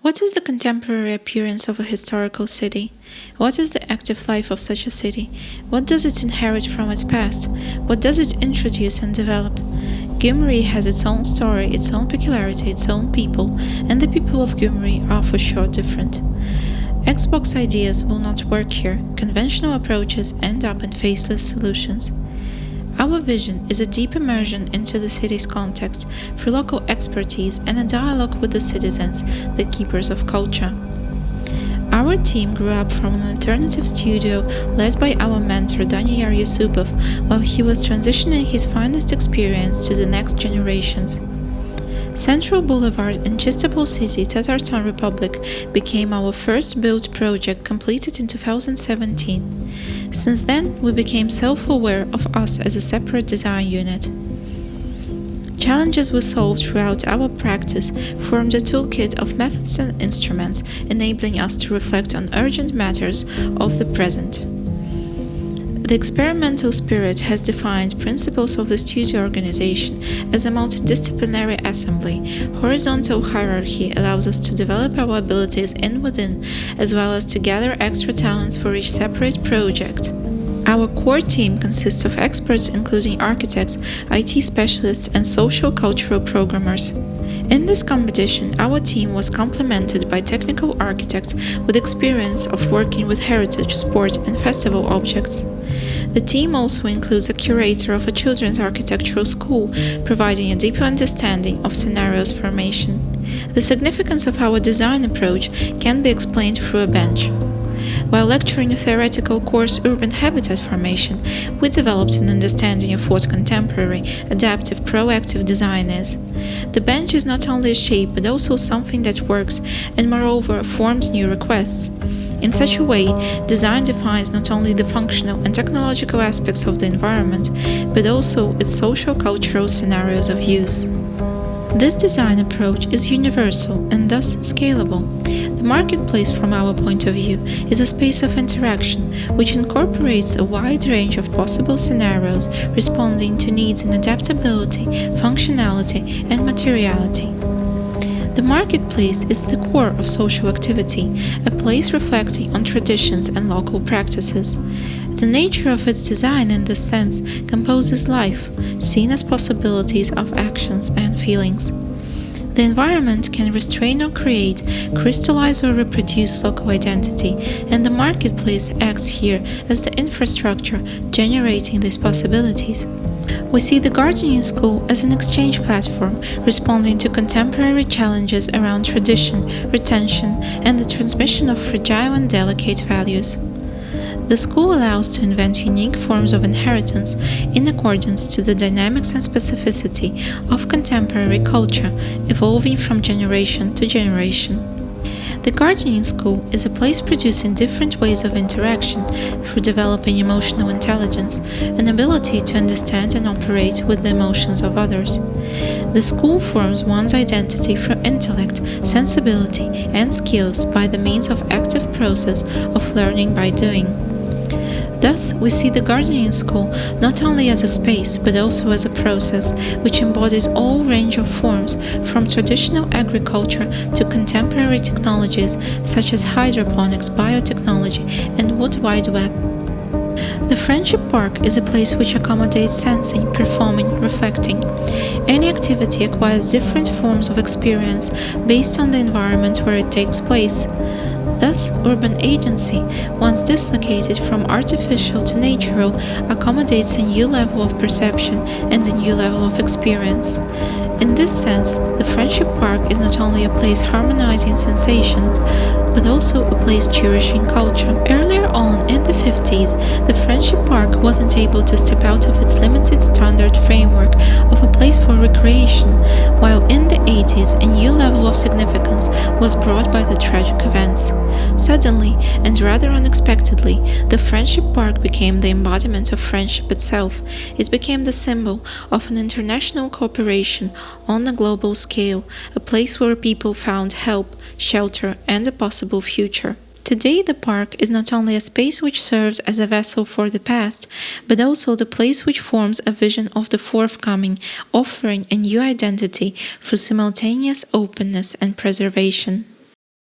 What is the contemporary appearance of a historical city? What is the active life of such a city? What does it inherit from its past? What does it introduce and develop? Gyumri has its own story, its own peculiarity, its own people, and the people of Gyumri are for sure different. Xbox ideas will not work here. Conventional approaches end up in faceless solutions. Our vision is a deep immersion into the city's context through local expertise and a dialogue with the citizens, the keepers of culture. Our team grew up from an alternative studio led by our mentor Danияра Юсупова while he was transitioning his finest experience to the next generations. Central Boulevard in Chistopol City, Tatarstan Republic, became our first built project completed in 2017. Since then, we became self-aware of us as a separate design unit. Challenges we solved throughout our practice formed a toolkit of methods and instruments, enabling us to reflect on urgent matters of the present. The experimental spirit has defined principles of the studio organization as a multidisciplinary assembly. Horizontal hierarchy allows us to develop our abilities in within, as well as to gather extra talents for each separate project. Our core team consists of experts including architects, IT specialists, and social cultural programmers. In this competition, our team was complemented by technical architects with experience of working with heritage, sport, and festival objects. The team also includes a curator of a children's architectural school, providing a deeper understanding of scenarios formation. The significance of our design approach can be explained through a bench. While lecturing a theoretical course Urban Habitat Formation, we developed an understanding of what contemporary, adaptive, proactive design is. The bench is not only a shape but also something that works and moreover forms new requests. In such a way, design defines not only the functional and technological aspects of the environment, but also its social-cultural scenarios of use. This design approach is universal and thus scalable. The marketplace, from our point of view, is a space of interaction which incorporates a wide range of possible scenarios responding to needs in adaptability, functionality, and materiality. The marketplace is the core of social activity, a place reflecting on traditions and local practices. The nature of its design in this sense composes life, seen as possibilities of actions and feelings. The environment can restrain or create, crystallize or reproduce local identity, and the marketplace acts here as the infrastructure generating these possibilities. We see the gardening school as an exchange platform responding to contemporary challenges around tradition, retention, and the transmission of fragile and delicate values. The school allows to invent unique forms of inheritance in accordance to the dynamics and specificity of contemporary culture, evolving from generation to generation. The gardening school is a place producing different ways of interaction through developing emotional intelligence, an ability to understand and operate with the emotions of others. The school forms one's identity through intellect, sensibility, and skills by the means of active process of learning by doing. Thus, we see the gardening school not only as a space but also as a process which embodies all range of forms from traditional agriculture to contemporary technologies such as hydroponics, biotechnology, and World Wide Web. The Friendship Park is a place which accommodates sensing, performing, reflecting. Any activity acquires different forms of experience based on the environment where it takes place. Thus, urban agency, once dislocated from artificial to natural, accommodates a new level of perception and a new level of experience. In this sense, the Friendship Park is not only a place harmonizing sensations, but also a place cherishing culture. Earlier on, in the 50s, the Friendship Park wasn't able to step out of its limited standard framework of a place for recreation, while in the 80s a new level of significance was brought by the tragic events. Suddenly, and rather unexpectedly, the Friendship Park became the embodiment of friendship itself. It became the symbol of an international cooperation on a global scale, a place where people found help, shelter, and a possible future. Today, the park is not only a space which serves as a vessel for the past, but also the place which forms a vision of the forthcoming, offering a new identity through simultaneous openness and preservation.